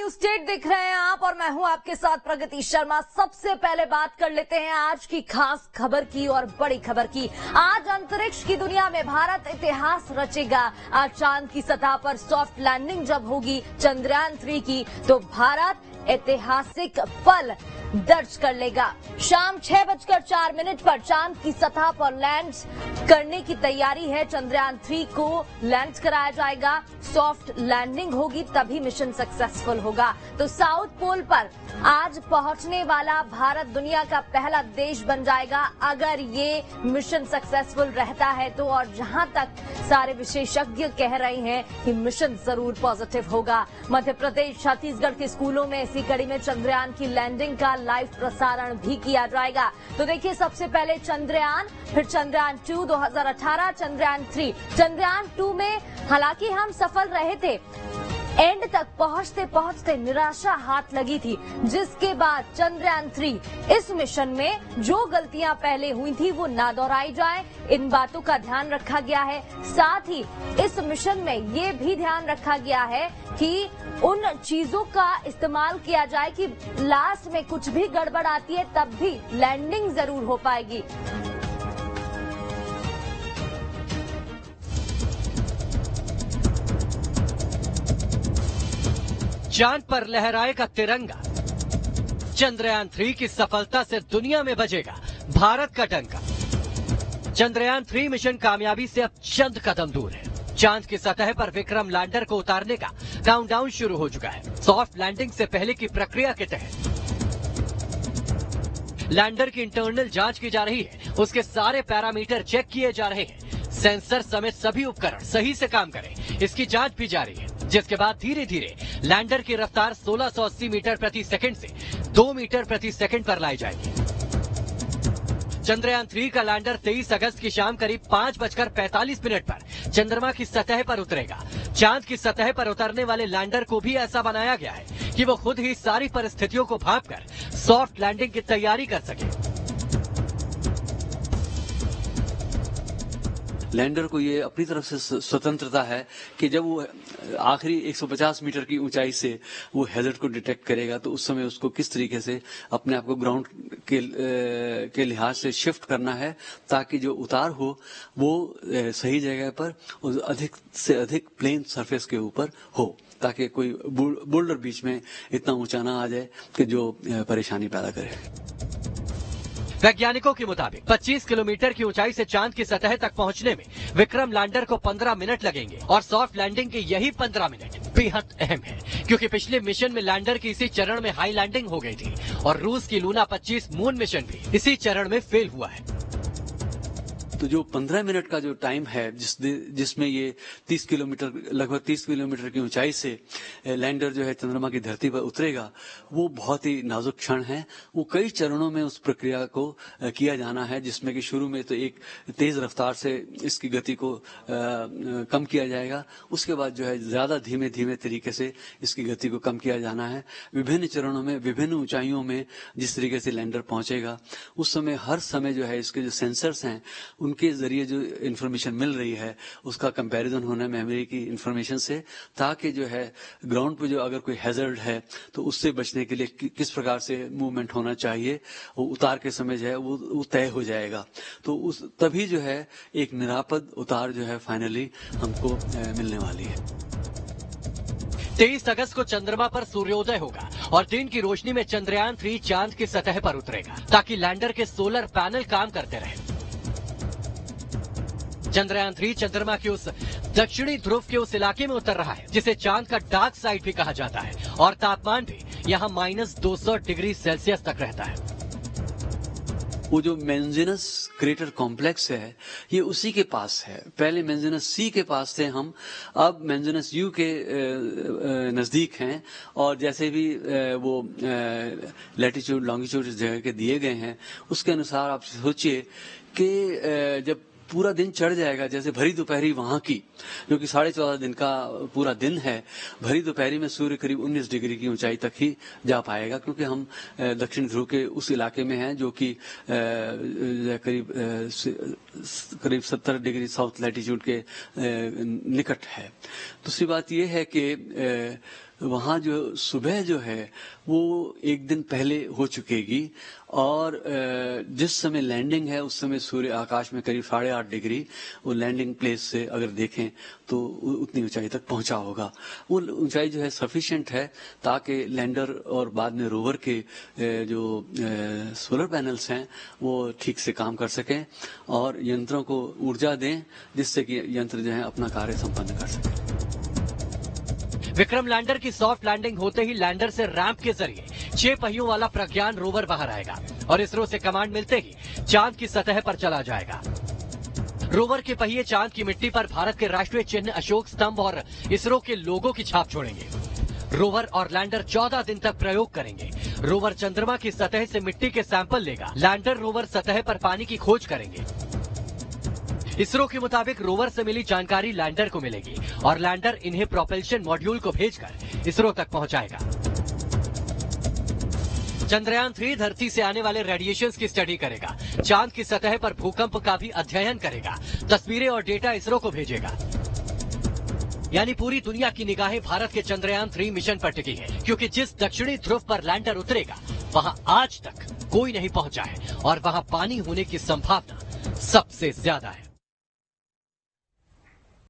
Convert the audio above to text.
News state देख रहे हैं आप और मैं हूं आपके साथ प्रगति शर्मा। सबसे पहले बात कर लेते हैं आज की खास खबर की और बड़ी खबर की। आज अंतरिक्ष की दुनिया में भारत इतिहास रचेगा। आज चांद की सतह पर सॉफ्ट लैंडिंग जब होगी चंद्रयान 3 की, तो भारत ऐतिहासिक पल दर्ज कर लेगा। शाम 6:04 पर चांद की सतह पर लैंड करने की तैयारी है। चंद्रयान 3 को लैंड कराया जाएगा, सॉफ्ट लैंडिंग होगी, तभी मिशन सक्सेसफुल होगा। तो साउथ पोल पर आज पहुंचने वाला भारत दुनिया का पहला देश बन जाएगा अगर ये मिशन सक्सेसफुल रहता है तो। और जहां तक सारे विशेषज्ञ कह रहे हैं कि मिशन जरूर पॉजिटिव होगा। मध्य प्रदेश, छत्तीसगढ़ के स्कूलों में इसी कड़ी में चंद्रयान की लैंडिंग का लाइव प्रसारण भी किया जाएगा। तो देखिए, सबसे पहले चंद्रयान, फिर चंद्रयान 2 2018, चंद्रयान 3। चंद्रयान 2 में हालांकि हम सफल रहे थे, एंड तक पहुंचते पहुंचते निराशा हाथ लगी थी, जिसके बाद चंद्रयान 3 इस मिशन में जो गलतियां पहले हुई थी वो ना दोहराई जाए, इन बातों का ध्यान रखा गया है। साथ ही इस मिशन में ये भी ध्यान रखा गया है कि उन चीजों का इस्तेमाल किया जाए कि लास्ट में कुछ भी गड़बड़ आती है तब भी लैंडिंग जरूर हो पाएगी। चांद पर लहराएगा तिरंगा, चंद्रयान 3 की सफलता से दुनिया में बजेगा भारत का डंका। चंद्रयान 3 मिशन कामयाबी से अब चंद कदम दूर है। चांद की सतह पर विक्रम लैंडर को उतारने का काउंटडाउन शुरू हो चुका है। सॉफ्ट लैंडिंग से पहले की प्रक्रिया के तहत लैंडर की इंटरनल जांच की जा रही है, उसके सारे पैरामीटर चेक किए जा रहे हैं, सेंसर समेत सभी उपकरण सही से काम करें, इसकी जांच भी जारी है। जिसके बाद धीरे धीरे लैंडर की रफ्तार 1680 मीटर प्रति सेकंड से 2 मीटर प्रति सेकंड पर लाई जाएगी। चंद्रयान 3 का लैंडर 23 अगस्त की शाम करीब 5:45 पर चंद्रमा की सतह पर उतरेगा। चांद की सतह पर उतरने वाले लैंडर को भी ऐसा बनाया गया है कि वो खुद ही सारी परिस्थितियों को भांपकर सॉफ्ट लैंडिंग की तैयारी कर सके। लैंडर को ये अपनी तरफ से स्वतंत्रता है कि जब वो आखिरी 150 मीटर की ऊंचाई से वो हैजर्ड को डिटेक्ट करेगा तो उस समय उसको किस तरीके से अपने आप को ग्राउंड के लिहाज से शिफ्ट करना है ताकि जो उतार हो वो सही जगह पर अधिक से अधिक प्लेन सरफेस के ऊपर हो, ताकि कोई बोल्डर बीच में इतना ऊंचा ना आ जाए कि जो परेशानी पैदा करे। वैज्ञानिकों के मुताबिक 25 किलोमीटर की ऊंचाई से चांद की सतह तक पहुंचने में विक्रम लैंडर को 15 मिनट लगेंगे और सॉफ्ट लैंडिंग के यही 15 मिनट बेहद अहम है, क्योंकि पिछले मिशन में लैंडर की इसी चरण में हाई लैंडिंग हो गई थी और रूस की लूना 25 मून मिशन भी इसी चरण में फेल हुआ है। तो जो 15 मिनट का जो टाइम है जिसमें ये 30 किलोमीटर लगभग 30 किलोमीटर की ऊंचाई से लैंडर जो है चंद्रमा की धरती पर उतरेगा, वो बहुत ही नाजुक क्षण है। वो कई चरणों में उस प्रक्रिया को किया जाना है, जिसमें कि शुरू में तो एक तेज रफ्तार से इसकी गति को कम किया जाएगा, उसके बाद जो है ज्यादा धीमे धीमे तरीके से इसकी गति को कम किया जाना है। विभिन्न चरणों में विभिन्न ऊंचाइयों में जिस तरीके से लैंडर पहुंचेगा उस समय हर समय जो है इसके जो सेंसर्स हैं उनके जरिए जो इंफॉर्मेशन मिल रही है उसका कंपैरिजन होना मेमोरी की इंफॉर्मेशन से, ताकि जो है ग्राउंड पे जो अगर कोई हैजर्ड है तो उससे बचने के लिए किस प्रकार से मूवमेंट होना चाहिए वो उतार के समय जो है वो तय हो जाएगा। तो उस तभी जो है एक निरापद उतार जो है फाइनली हमको मिलने वाली है। 23 अगस्त को चंद्रमा पर सूर्योदय होगा और दिन की रोशनी में चंद्रयान 3 चांद की सतह पर उतरेगा ताकि लैंडर के सोलर पैनल काम करते रहे। चंद्रयान 3 चंद्रमा के उस दक्षिणी ध्रुव के उस इलाके में उतर रहा है जिसे चांद का डार्क साइड भी कहा जाता है और तापमान भी यहाँ -200 डिग्री सेल्सियस तक रहता है। वो जो मेंजिनस क्रेटर कॉम्प्लेक्स है ये उसी के पास है। पहले मेंजिनस सी के पास थे हम, अब मेंजिनस यू के नजदीक हैं और जैसे भी वो लैटिट्यूड लॉन्गिट्यूड जगह के दिए गए हैं उसके अनुसार आप सोचिए कि जब पूरा दिन चढ़ जाएगा, जैसे भरी दोपहरी वहां की जो कि 14.5 दिन का पूरा दिन है, भरी दोपहरी में सूर्य करीब 19 डिग्री की ऊंचाई तक ही जा पाएगा, क्योंकि हम दक्षिण ध्रुव के उस इलाके में हैं जो कि करीब 70 डिग्री साउथ लैटिट्यूड के निकट है। दूसरी बात यह है कि वहाँ जो सुबह जो है वो एक दिन पहले हो चुकेगी और जिस समय लैंडिंग है उस समय सूर्य आकाश में करीब 8.5 डिग्री वो लैंडिंग प्लेस से अगर देखें तो उतनी ऊंचाई तक पहुंचा होगा। वो ऊंचाई जो है सफिशिएंट है ताकि लैंडर और बाद में रोवर के जो सोलर पैनल्स हैं वो ठीक से काम कर सकें और यंत्रों को ऊर्जा दें जिससे कि यंत्र जो है अपना कार्य संपन्न कर सकें। विक्रम लैंडर की सॉफ्ट लैंडिंग होते ही लैंडर से रैंप के जरिए 6 पहियों वाला प्रज्ञान रोवर बाहर आएगा और इसरो से कमांड मिलते ही चांद की सतह पर चला जाएगा। रोवर के पहिए चांद की मिट्टी पर भारत के राष्ट्रीय चिन्ह अशोक स्तंभ और इसरो के लोगों की छाप छोड़ेंगे। रोवर और लैंडर 14 दिन तक प्रयोग करेंगे। रोवर चंद्रमा की सतह से मिट्टी के सैंपल लेगा। लैंडर रोवर सतह पर पानी की खोज करेंगे। इसरो के मुताबिक रोवर से मिली जानकारी लैंडर को मिलेगी और लैंडर इन्हें प्रोपल्शन मॉड्यूल को भेजकर इसरो तक पहुंचाएगा। चंद्रयान 3 धरती से आने वाले रेडिएशंस की स्टडी करेगा, चांद की सतह पर भूकंप का भी अध्ययन करेगा, तस्वीरें और डेटा इसरो को भेजेगा। यानी पूरी दुनिया की निगाहें भारत के चंद्रयान 3 मिशन पर टिकी है, क्योंकि जिस दक्षिणी ध्रुव पर लैंडर उतरेगा वहां आज तक कोई नहीं पहुंचा है और वहां पानी होने की संभावना सबसे ज्यादा है।